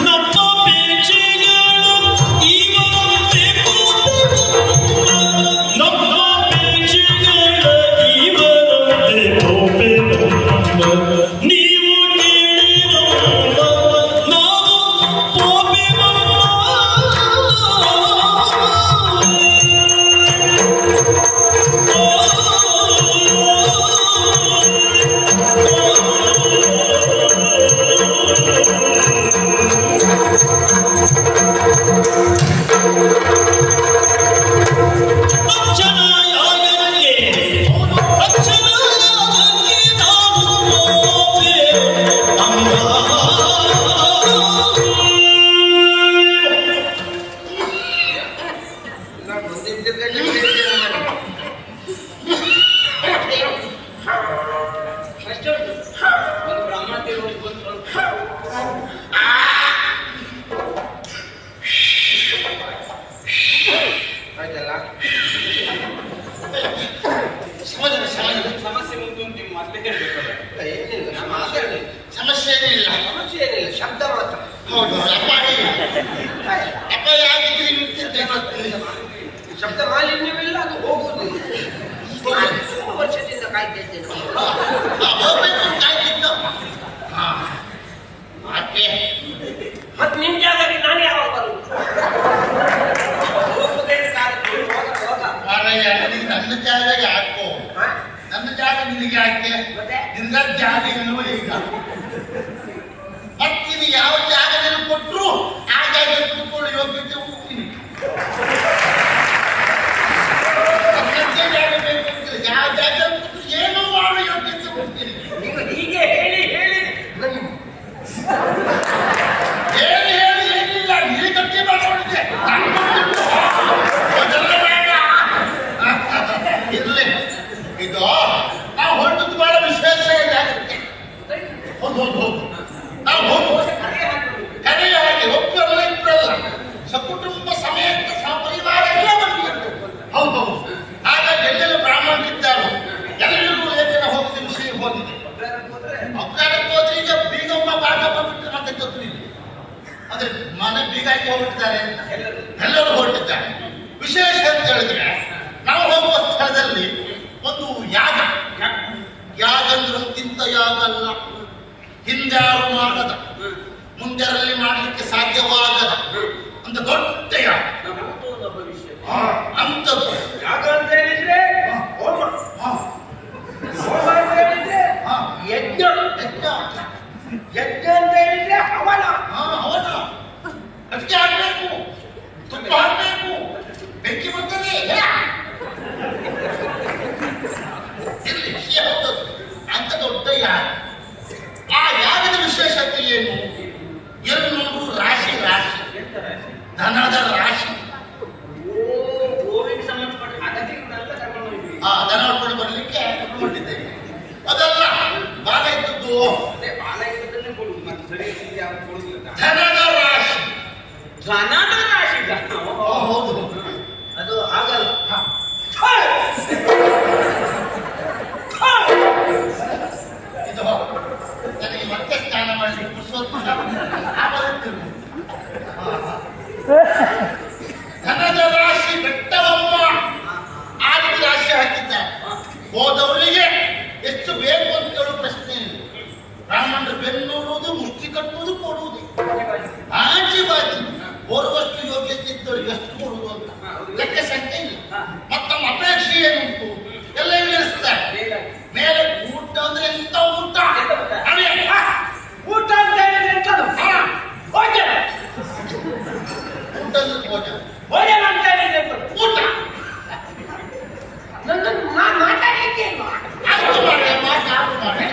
ನಮ್ಮ ಪೇಕ್ಷೆಗಳು ಇವರಂತೆ ನಮ್ಮ ಪೇಕ್ಷೆಗಳು ಇವರಂತೆ ನೀವು ಕೇಳಿದ ನಾವು ಪೋಪೆ ಇವತ್ತೆಲ್ಲ ಸಮಾಧಾನ ಸಮಾಧಾನ. ಸಮಸ್ಯೆ ಉಂಟು ಅಂತ ನೀವು ಮೊದಲೇ ಹೇಳ್ಬೇಕಲ್ಲ. ಏನಿಲ್ಲ ನಾನು ಮಾತಾಡ್ತೀನಿ. ಸಮಸ್ಯೆ ಏನಿಲ್ಲ. ಸಮಸ್ಯೆ ಏನಿಲ್ಲ, ಶಬ್ದ ಮಾತ್ರ. ಹೌದು ಅಪಾಯ ಅಪಾಯ ಆಗಿದ್ರೆ ನಿಂತಿದ್ದೆ ಶಬ್ದ ಮಾಲಿನ್ಯವಿಲ್ಲ, ಅದು ಹೋಗುದು. ತುಂಬ ವರ್ಷದಿಂದ ಕಾಯ್ತಾ ಇದ್ದೇನೆ. ಹೋಗ್ಬೇಕು ಕಾಯ್ತಿದ್ದು. ಯಾಕೆ ಮತ್ತೆ ನಿಮ್ ಜಾಗಕ್ಕೆ ನಾನು ಯಾವಾಗ ಬರುದು? ಮಾರಾಯ ನಿನಗೆ ನನ್ನ ಜಾಗ ಹಾಕೋ. ನನ್ನ ಜಾಗ ನಿನಗೆ ಯಾಕೆ? ನಿನ್ನ ಜಾಗ ಇಲ್ಲವೋ ಈಗ? ಮತ್ತಿನಿ ಯಾವ ಜಾಗದಲ್ಲಿ ಕೊಟ್ಟರು ಆ ಜಾಗದಲ್ಲಿ ಕೂತ್ಕೊಳ್ಳೋ ಯೋಗ್ಯತೆ ಹೋಗ್ತೀನಿ. ನನ್ನದೇ ಜಾಗ ಬೇಕು ಅಂತಿಲ್ಲ, ಯಾವ ಜಾಗದಲ್ಲಿ ಕೂತು ಏನೋ ಮಾಡೋ ಯೋಗ್ಯತೆ ಹೋಗ್ತೀನಿ. ನೀವು ಹೀಗೆ ಹೇಳಿ ಹೇಳಿ ಹೇಳಿ ಹೇಳಿ ಏನಿಲ್ಲ, ನೀರಿಗಟ್ಟಿ ಮಾಡಿಕೊಂಡಿದ್ದೆ. ಇರ್ಲಿ, ಇದು ನಾವು ಹೊರಟದ್ದು ಬಹಳ ವಿಶೇಷ ಜಾಗಕ್ಕೆ. ಹೌದು ಹೌದು ಹೌದು, ನಾವು ಹೋಗುವುದು ಕರೆಯ ಹಾಗೆ ಒಬ್ಬರಲ್ಲ ಇಬ್ಬರಲ್ಲ, ಸಕುಟುಂಬ ಸಮೇತ ಸಪರಿವಾರ ಎಲ್ಲ ಬಂದಿದ್ದು. ಹೌದು ಹೌದು, ಹಾಗಾಗಿ ಎಲ್ಲೆಲ್ಲ ಬ್ರಾಹ್ಮಣರಿದ್ದಾರೋ ಎಲ್ಲರಿಗೂ ಲೇಖನ ಹೋಗಿದ ವಿಷಯ ಹೋಗಿದೆ. ಅಬ್ಕಾರಕ್ಕೆ ಹೋದ್ರೆ ಈಗ ಬೀಗಮ್ಮ ಬಾಗಮ್ಮ ಬಿಟ್ಟು ಮತ್ತೆ ಗೊತ್ತಿಲ್ಲ, ಅಂದ್ರೆ ಮನೆ ಬೀಗ ಹಾಕಿ ಹೋಗ್ಬಿಟ್ಟಿದ್ದಾರೆ ಅಂತ ಎಲ್ಲರೂ ಹೊರಟಿದ್ದಾರೆ. ವಿಶೇಷ ಅಂತ ಹೇಳಿದ್ರೆ ನಾವು ಹೋಗುವ ಸ್ಥಳದಲ್ಲಿ ಒಂದು ಯಾಗ, ಯಾಗ ಅಂದ್ರೆ ಅಂತಿಂತ ಯಾಗ ಅಲ್ಲ, ಹಿಂದ್ಯಾರು ಮಾಡದ, ಮುಂದೆರಲ್ಲಿ ಮಾಡಲಿಕ್ಕೆ ಸಾಧ್ಯವಾಗದ ಅಂತ ದೊಡ್ಡ ಯಾಗ. ಅಂಥದ್ದು ಯಾಗ ಅಂತ ಹೇಳಿದ್ರೆ ಹೋಮ, ಹೋಮ ಅಂತ ಹೇಳಿದ್ರೆ ಯಜ್ಞ, ಯಜ್ಞ. ಯಜ್ಞ ಅಂತ ಹೇಳಿದ್ರೆ ಹವನ. ಅವನ ಅದಕ್ಕೆ ಹಾಕ್ಬೇಕು, ತುಪ್ಪ ಹಾಕ್ಬೇಕು, ಬೆಂಕಿ ಬರ್ತದೆ. ಇಲ್ಲಿ ವಿಷಯ ಹೌದದು, ಅಂತ ದೊಡ್ಡ ಯಾಗ. ಆ ಯಾಗದ ವಿಶೇಷತೆ ಏನು? 200 ರಾಶಿ ರಾಶಿ ಧನದ ರಾಶಿ. ಗೋವಿಗೆ ಸಂಬಂಧಪಟ್ಟ ಅದಕ್ಕೆ ಇವನ್ನೆಲ್ಲ ಕರ್ಕೊಂಡು ಹೋಗಿದ್ವಿ. ದನ ಹೊಡ್ಕೊಂಡು ಬರ್ಲಿಕ್ಕೆ ಕೊಟ್ಟಿದ್ದೇವೆ. ಅದಲ್ಲ ಭಾಗ ಇದ್ದದ್ದು ಅದೇ ಬಾಲ ಇರೋದನ್ನೇ ಕೊಡುದು, ಮತ್ತೆ ಸರಿ ಯಾವ ಕೊಡುದಿಲ್ಲ. ಧನದ ರಾಶಿ. ಧನದ ರಾಶಿ. ಹೌದು, ಅದು ಆಗಲ್ಲ. ಇದು ನನಗೆ ಮತ್ತೆ ಸ್ನಾನ ಮಾಡಲಿಕ್ಕೆ ಸ್ವಲ್ಪ ಧನದ ರಾಶಿ ಬೆಟ್ಟವಮ್ಮ ಆದಿತ್ಯ ರಾಶಿ ಹಾಕಿದ್ದಾರೆ. ಹೋದವರಿಗೆ ಎಷ್ಟು ಬೇಕು ಅಂತ ಹೇಳುವ ಪ್ರಶ್ನೆ ಇಲ್ಲ. ಬ್ರಾಹ್ಮಣರು ಬೆನ್ನುವುದು, ಮುಷ್ಟಿ ಕಟ್ಟುವುದು, ಕೊಡುವುದು ಆಚೆ ಬಾಚಿ ಓರ್ವಷ್ಟು ಯೋಗ್ಯತೆ ಇದ್ದವರಿಗೆ ಎಷ್ಟು ಕೊಡುವುದು ಅಂತ ಲೆಕ್ಕ ಸಂಖ್ಯೆ ಇಲ್ಲ. ಮತ್ತಮ್ಮ ಅಪೇಕ್ಷೆ ಏನುಂಟು ಎಲ್ಲ ಇಳಿಸ್ತಾರೆ. ಮೇಲೆ ಊಟ ಅಂದ್ರೆ ಎಂತ ಊಟ? ಊಟ ಅಂತ ಹೇಳಿದ್ರೆ ಎಂತದು? ಭೋಜನ. ಊಟ ಅಂದ್ರೆ ಭೋಜನ, ಭೋಜನ ಅಂತ ಹೇಳಿದ್ರೆ ಎಂತದು? ಊಟ. ನಾನು ಮಾತಾಡ್ಲಿಕ್ಕೆ ಇಲ್ವಾ? ಅರ್ಥ ಮಾಡಿ ಮಾತು ಮಾಡಿ.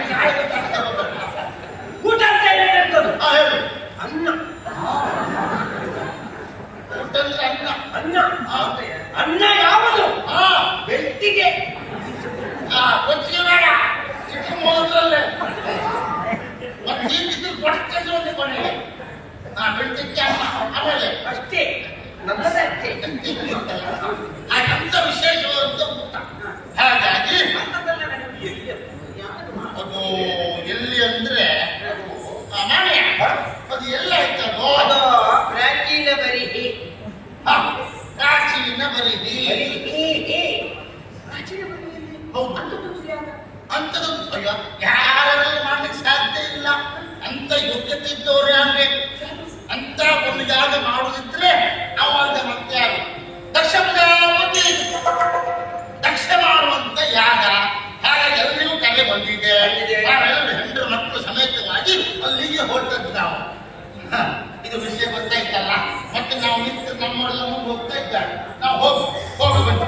ಊಟ ಅಂತ ಹೇಳಿದ್ರೆ ಎಂತದು? ಹೇಳು. ಅನ್ನ. ಊಟ ಅಂದ್ರೆ ಅನ್ನ. ಅನ್ನ. ಅನ್ನ ಯಾವುದು? ಬೆಟ್ಟಿಗೆ. ಕೊಚ್ಚಿಗೆ ಬೇಡ, ಚಿಕ್ಕ ಮೊದಲಲ್ಲೇ ಮತ್ತೀಗಿದ್ದು ಕೊಡ್ತದೆ ಒಂದು ಕೊನೆಗೆ. ಬೆಳ್ತಿಕ್ಕೆ ಅನ್ನ, ಆಮೇಲೆ ಅಷ್ಟೇ, ನಮ್ಮದಷ್ಟೇ. ಅಂತ ವಿಶೇಷವಾದಂತ ಊಟ. ಹಾಗಾಗಿ ಅದು ಎಲ್ಲಿ ಅಂದ್ರೆ ನಾನೇ ಅದು ಎಲ್ಲ ಆಯ್ತದೋ ಅದು ಪ್ರಾಚೀನ ಬರಿಹಿ. ಪ್ರಾಚೀನ ಬರಿಹಿ. ಹೌದು, ಅಂಥದ್ದು ಅಯ್ಯೋ ಯಾರಲ್ಲಿ ಮಾಡ್ಲಿಕ್ಕೆ ಸಾಧ್ಯ ಇಲ್ಲ. ಅಂತ ಯೋಗ್ಯತೆ ಇದ್ದವರು ಆಗ್ಬೇಕು. ಅಂತ ಒಂದು ಜಾಗ ಮಾಡುದಿದ್ರೆ ಅವಾಗ ಮತ್ತೆ ಯಾರು? ದಕ್ಷ ಪ್ರಜಾಪತಿ ದಕ್ಷ ಮಾಡುವಂತ ಯಾಗ. ಹಾಗಾಗಿ ಎಲ್ಲಿಯೂ ಕಲೆ ಬಂದಿದೆ. ನಾವೆಲ್ಲರೂ ಹೆಂಡರು ಮಕ್ಕಳು ಸಮೇತವಾಗಿ ಅಲ್ಲಿಗೆ ಹೊರಟದ್ದು ನಾವು. ಇದು ವಿಷಯ ಗೊತ್ತಾಯ್ತಲ್ಲ. ಮತ್ತೆ ನಾವು ನಿಂತು ನಮ್ಮವರೆಲ್ಲ ಮುಂದೆ ಹೋಗ್ತಾ ಇದ್ದಾರೆ. ನಾವು ಹೋಗಿ ಬನ್ನಿ.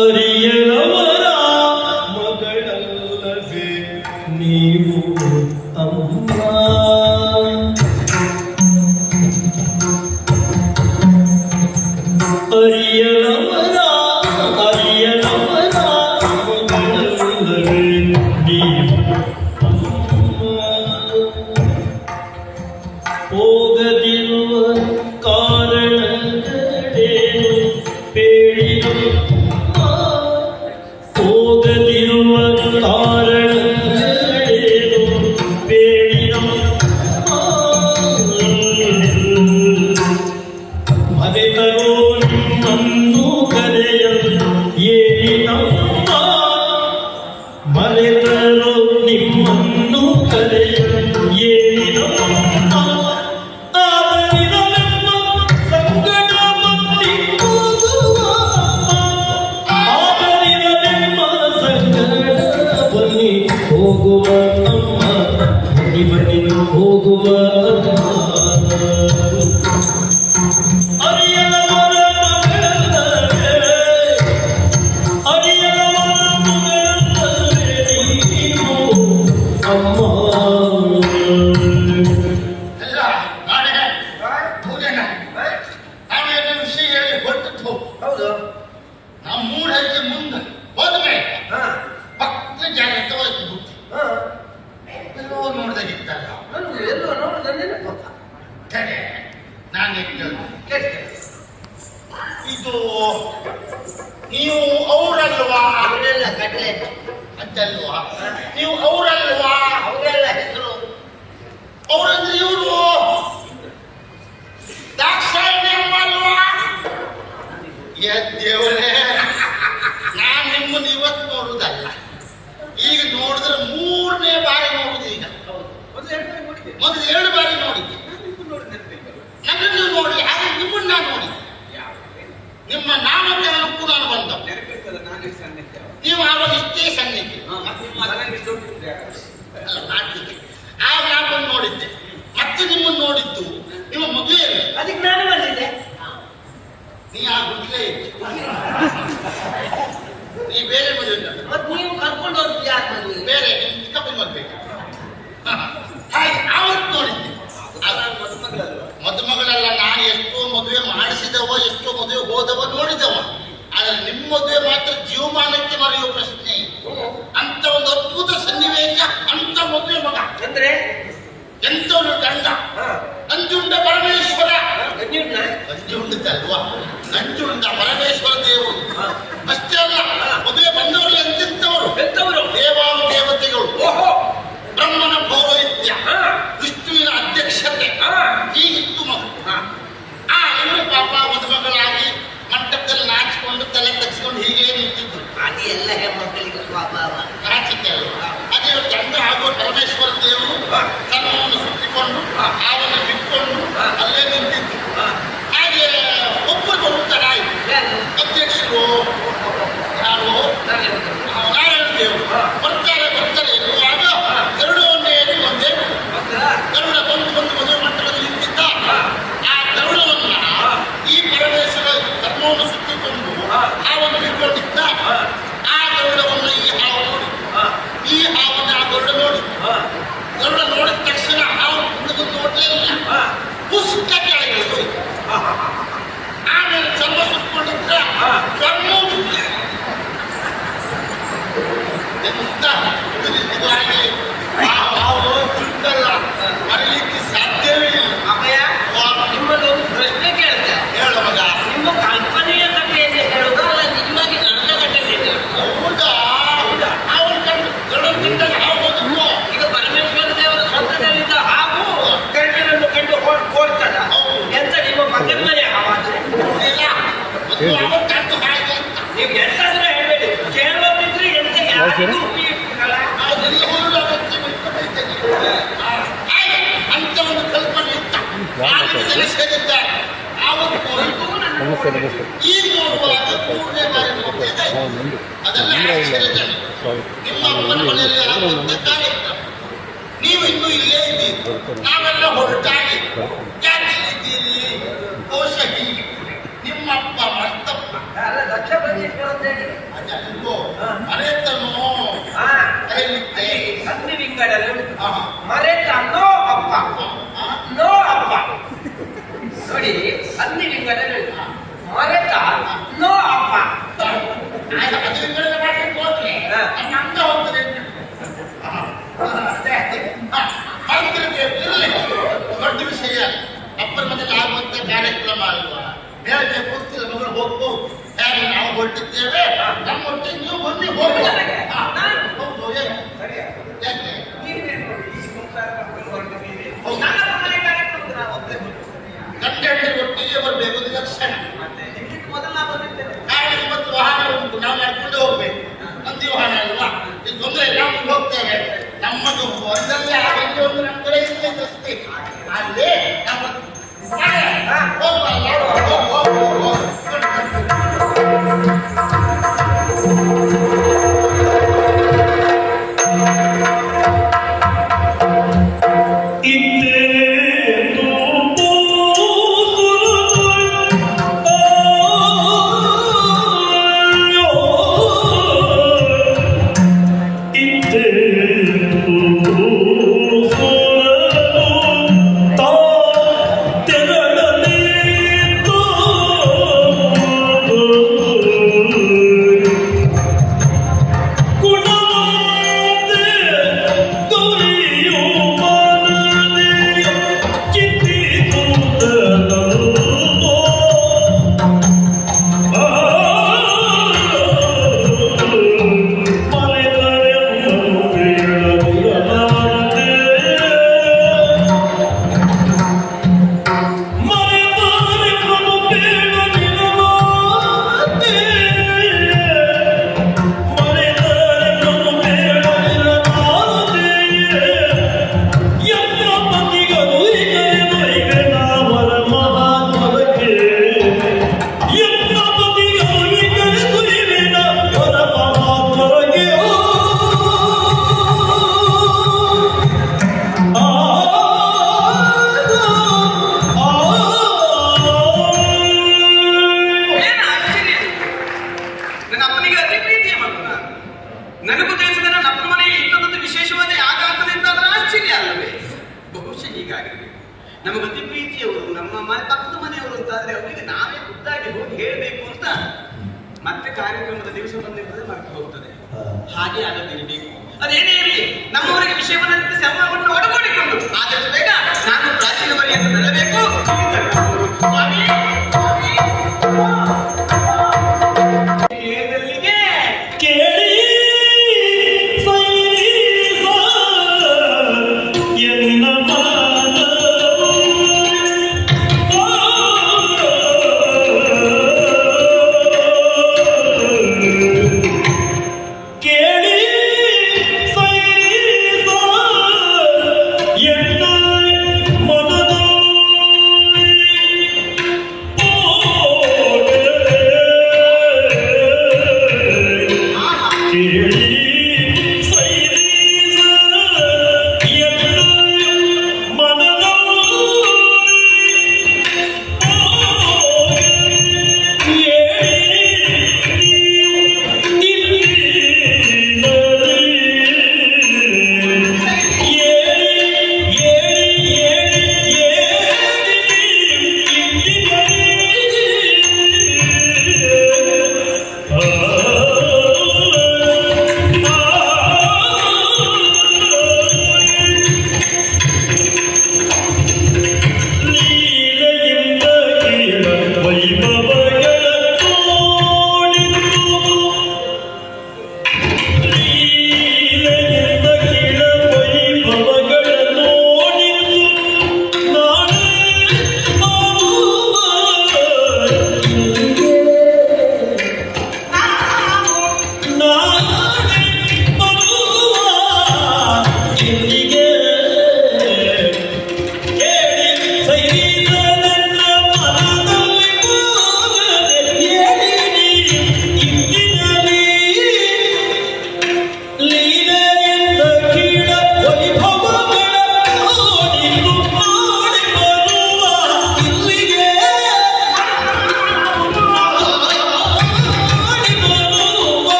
ಅರಿಯಲವರ ಮಗಳಲ್ಲವೇ ನೀವು ಅಮ್ಮ. ಅರಿಯಲವರ ಮಗಳಲ್ಲವೇ ಹೋಗದಿರುವ ಕಾರಣಗಳೇನು ಬೇಡಿರು ಹೋಗದಿರುವ ಕಾರಣಗಳೇನು ಬೇಡಿರು ಮರೆತರೋ ನಿಮ್ಮನ್ನು ಕರೆಯಲು ಏನಿನಮ್ಮ ಮರೆತರೋ ನಿಮ್ಮನ್ನು ಕರೆಯಲು ಏನಿನಮ್ಮ ಆದರಿರಲೆಮ್ಮ ಸಂಕಟ ಬತ್ತಿ ಹೋಗುವ ಆದರಿರಲೆಮ್ಮ ಸಂಕಟ ಬನ್ನಿ ಹೋಗುವ ಅಮ್ಮ ಬನ್ನಿ ಬನ್ನಿ ಹೋಗುವ ಅರಿಯಲವರ ಮಗಳಲ್ಲವೇ ಅರಿಯಲವರ ಮಗಳಲ್ಲವೇ ನೀವು ಅಮ್ಮ ಅಲ್ಲ ನಾಳೆ ಪೂಜೆನ ನಾವೇನು ವಿಷಯ ಹೇಳಿ ಹೊರಟು ಹೌದು. ನಾವು 3 ಹೆಜ್ಜೆ ಮುಂದೆ ಹೋದ್ಮೇಲೆ ಹಾ, ಪಕ್ಕ ಜಾಗ್ರತೆ ಹೋಯ್ತು ಬುದ್ಧಿ ಹಾ. ಎಲ್ಲೋ ನೋಡ್ದಾಗಿತ್ತಲ್ಲ ನನಗೆ ಎಲ್ಲೋ ನೋಡಿದ್ರೆ ನೆನಪು. ತಡೆ ನಾನು ಕೇಳಿದೆ ಕೇಳಿ. ಇದು ನೀವು ಅವರಲ್ವಾ ಅವರೆಲ್ಲ ಕಡಲೆ ಅಂತಲ್ವಾ ನೀವು ಅವರಲ್ವಾ ಅವರೆಲ್ಲ ಹೆಸರು. ಅವರಂದ್ರೆ ಇವರು ದಾಕ್ಷಾಯಣಿ ಅಮ್ಮ ಅಲ್ವಾ ದೇವರೇ ನಾನು ನಿಮ್ಮನ್ನು ಇವತ್ತು ನೋಡುವುದಲ್ಲ ಈಗ ನೋಡಿದ್ರೆ 3ನೇ ಬಾರಿ ನೋಡುದು ಈಗ ಒಂದು 2 ಬಾರಿ ನೋಡಿದ್ದೆ. ಮೊದಲು 2 ಬಾರಿ ನೋಡಿದ್ದೆ ನಿಮ್ಮನ್ನು ನೋಡಿ ನೆನಪಿಲ್ಲ. ನನ್ನನ್ನು ನೋಡಿ ಹಾಗೆ ನಿಮ್ಮನ್ನ ನಾನು ನೋಡಿದ್ದೆ ನಿಮ್ಮ ನಾಮಕರಣಕ್ಕೂ ನಾನು ಬಂದ ನೆನಪಿರ್ತದ ನಾನು ಎಷ್ಟು ಸಣ್ಣಿದ್ದೆ. ನೀವು ಆವಾಗ ಇಷ್ಟೇ ಸನ್ನಿಧಿ ಮತ್ತೆ ನಿಮ್ಮ ನನಗೆ ಎಷ್ಟು ದೊಡ್ಡದಿದೆ. ಅಲ್ಲ ಮಾಡ್ತಿದ್ದೆ ಆಗ ನಾನು ಬಂದು ನೋಡಿದ್ದೆ ಮತ್ತೆ ನಿಮ್ಮನ್ನು ನೋಡಿದ್ದು ನಿಮ್ಮ ಮದುವೆ ಅದಕ್ಕೆ ನಾನು ಬಂದಿದ್ದೆ. ನೀ ಆ ಮದುವೆ ನೀ ಬೇರೆ ಮದುವೆ ಇಲ್ಲ. ಮತ್ತೆ ನೀವು ಕರ್ಕೊಂಡು ಹೋಗಿ ಯಾಕೆ ಬಂದಿದ್ರಿ? ಬೇರೆ ನಿಮ್ಮ ಚಿಕ್ಕಪ್ಪನ ಮದುವೆ ಹಾಗೆ ಆವತ್ತು ನೋಡಿದ್ದೆ ಮದುಮಗಳಲ್ಲ ನಾನು ಎಷ್ಟೋ ಮದುವೆ ಮಾಡಿಸಿದವ ಎಷ್ಟೋ ಮದುವೆ ಹೋದವ ನೋಡಿದವ ಆದ್ರೆ ನಿಮ್ಮ ಮದುವೆ ಮಾತ್ರ ಜೀವಮಾನಕ್ಕೆ ಮರೆಯುವ ಪ್ರಶ್ನೆ ಅಂತ ಒಂದು ಅದ್ಭುತ ಸನ್ನಿವೇಶ ಅಂತ ಮದುವೆ ಮಗ ಅಂದ್ರೆ ಎಂತವನು ಗಂಡ ನಂಜುಂಡ ಪರಮೇಶ್ವರ ಗಂಜಿನ ನಂಜುಂಡದಲ್ವಾ ನಂಜುಂಡ ಪರಮೇಶ್ವರ ದೇವರು ಅಷ್ಟೇ ಅಲ್ಲ ಮದುವೆ ಬಂದವರು ಎಂತೆಂತವರು ಎಂತವರು? ದೇವಾನು ದೇವತೆಗಳು ಓಹೋ. ಬ್ರಹ್ಮನ ಪೌರೋಹಿತ್ಯ ವಿಷ್ಣುವಿನ ಅಧ್ಯಕ್ಷತೆ ಹಾ. ಹೀಗಿತ್ತು ಮಗು ಇವರು ಪಾಪ ಮದುಮಗಳಾಗಿ ಮಂಟಪದಲ್ಲಿ ನಾಚಿಕೊಂಡು ತಲೆ ತಗ್ಸ್ಕೊಂಡು ಹೀಗೆ ನಿಂತಿದ್ರು ಅದು ಎಲ್ಲ ಹೆಣ್ಮಕ್ಕಳಿಗೆ ಸ್ವಭಾವ. ನಾಚಿಕೆ ಅಲ್ವಾ ಅದೇ ಗಂಡ ಹಾಗೂ ಪರಮೇಶ್ವರ ದೇವರು ತನ್ನವನ್ನು ಸುತ್ತಿಕೊಂಡು ಅವನ್ನ ಬಿಟ್ಕೊಂಡು ಅಲ್ಲೇ ನಿಂತಿದ್ರು ಹಾಗೆ ಒಬ್ಬರು ಬರುತ್ತಾರಾಯ್ತು ಯಾರು? ಅಧ್ಯಕ್ಷರು ಯಾರು ನಾರಾಯಣ ದೇವರು ಬರ್ತಾರೆ ಎನ್ನುವಾಗ ಗರುಡವನ್ನೇ ಒಂದೇ ಗರುಡ ಬಂದು ಮದುವೆ ಮಂಟಪದಲ್ಲಿ ನಿಂತಿದ್ದ ಆ ಗರುಡವನ್ನ ಈ ಪರಮೇಶ್ವರ ಧರ್ಮವನ್ನು ಸುತ್ತಿಕೊಂಡು ಹಾವನ್ನು ಬಿಟ್ಕೊಂಡಿದ್ದ ಆ ಗರುಡವನ್ನ ಈ ಹಾವು ನೋಡಿ ಈ ಹಾವನ್ನ ಆ ಗರುಡ ನೋಡಿ ಗರುಡ ನೋಡಿದ ತಕ್ಷಣ ಹಾವು ಕುಡಿದು ನೋಡಲೇ ಇಲ್ಲ ಪುಸ್ತಕ ಕೆಳಗೆ ಹೋಯ್ತು ಆಮೇಲೆ ಚರ್ಮ ಸುತ್ತಕೊಂಡಿದ್ರ ಚರ್ಮ ಎಂತ ಇದು ಹಾಗೆ ಹಾವು ಚುಟ್ಟಲ್ಲ ಮರಲಿಕ್ಕೆ ಸಾಧ್ಯವೇ ಇಲ್ಲ ಅಮ್ಮಯ್ಯ, ನಿಮ್ಮದೊಂದು ಪ್ರಶ್ನೆ ಕೇಳ್ತೆ. ಹೇಳ ಮಗ ನಿಮ್ಮ ಕಲ್ಪನೆಯ ಕಥೆಯನ್ನು ಹೇಳುವುದಾ ಅಲ್ಲ ನಿಜವಾಗಿ ನಡೆದ ಕಥೆಯನ್ನು ಹೇಳುವುದಾ? ಹೌದಾ ಅವನ ಕಂಡು ಗರುಡಕ್ಕಿಂತ ಹಾವು ಹೋದ್ರು ಈಗ ಪರಮೇಶ್ವರ ದೇವರ ಸ್ವಂತದಲ್ಲಿದ್ದ ಹಾಗೂ ಗಂಡನನ್ನು ಕಂಡು ಓಡ್ತಾಡ. ಎಂತ ನಿಮ್ಮ ಮಗನ ಮನೆ ಹಾವಾದ್ರೆ? ಇಲ್ಲ ಒಂದು ಹಾವು ಕಂಡು ಹಾಗೆ ಅಂತ ನೀವು ಎಂತಾದ್ರೂ ಹೇಳ್ಬೇಡಿ. ಕೇಳುವವರಿದ್ರೆ ಎಂತ ಯಾರಿಗೂ ಉಪಯುಕ್ತಗಳ? ಅದೆಲ್ಲವನ್ನೂ ಅಗತ್ಯ ಬಿಟ್ಟುಬಿಟ್ಟಿದ್ದೇನೆ. ಹಾಗೆ ಅಂತ ಒಂದು ಕಲ್ಪನೆ ಇತ್ತ ಜನ ಸೇರಿದ್ದಾರೆ ಆವತ್ತು ಈಗ ನೋಡುವಾಗ 3ನೇ ಬಾರಿ ನೋಡ್ತಿದ್ದೆ ಅದೆಲ್ಲ ಆಶ್ಚರ್ಯಜನಕ. ನಿಮ್ಮ ಅಪ್ಪನ ಮನೆಯಲ್ಲಿ ಆಗುವಂತ ಕಾರ್ಯಕ್ರಮ ನೀವು ಇನ್ನೂ ಇಲ್ಲೇ ಇದ್ದೀರಿ ನಾವೆಲ್ಲ ಹೊರಟಾಗಿ ಯಾಕೆ ಇದ್ದೀರಿ ಕೋಶ ಹೀಗೆ ನಿಮ್ಮಪ್ಪ ಮರ್ತಪ್ಪ ಅಲ್ಲ, ದಕ್ಷ ಬಲೀಶ್ವರ ಅಂತ ಹೇಳಿ. ಅದಲ್ಲೋ ಮರೆತನೋ ಹಾ, ಕೈಲಿತ್ತೆ ಸಂಧಿ ವಿಂಗಡಲು ಮರೆತ ನೋ ಅಪ್ಪ ನೋ ಅಪ್ಪ ನೋಡಿ. ಸಂಧಿ ವಿಂಗಡಲು ಮರೆತ ನೋ ಅಪ್ಪ. ಅದು ವಿಂಗಡಣೆ ಮಾಡ್ಲಿಕ್ಕೆ ಹೋದ್ರೆ ನಮ್ಮ ಅಂಗ ಹೋಗ್ತದೆ ಅಂತ ಇದು ತೊಂದ್ರೆ ಇಲ್ಲ, ನಾವು ಹೋಗ್ತೇವೆ. ನಮ್ಮದು ಒಂದಲ್ಲೇ ಆ ಬಗ್ಗೆ ಒಂದು ನಮ್ಮ ಕಡೆ ಇರ್ತದೆ ಅಷ್ಟೇ. ಅಲ್ಲಿ ನಮ್ಮ ನನಗೂ ತಿಳಿಸಿದ ನನ್ನ ಅಪ್ಪನ ಮನೆಗೆ ಇಂಥದ್ದೊಂದು ವಿಶೇಷವಾದ ಯಾಕೆ ಆಗ್ತದೆ ಅಂತ ಅದರ ಆಶ್ಚರ್ಯ ಅಲ್ಲವೇ? ಬಹುಶಃ ಹೀಗಾಗಿರಬೇಕು. ನಮಗೆ ಅತಿ ಪ್ರೀತಿಯವರು, ನಮ್ಮ ಪಕ್ಕದ ಮನೆಯವರು ಅಂತಾದ್ರೆ ಅವರಿಗೆ ನಾವೇ ಖುದ್ದಾಗಿ ಹೋಗಿ ಹೇಳಬೇಕು ಅಂತ ಮತ್ತೆ ಕಾರ್ಯಕ್ರಮದ ದಿವಸ ಬಂದಿರ್ತದೆ, ಮರೆತು ಹೋಗ್ತದೆ. ಹಾಗೆ ಆಗದಿರಬೇಕು. ಅದೇನೇ ಇರಲಿ, ನಮ್ಮವರಿಗೆ ವಿಷಯವನ್ನ ಸಂಭವವನ್ನು ಒಡಗೂಡಿಕೊಂಡು ಆದಷ್ಟು ಬೇಗ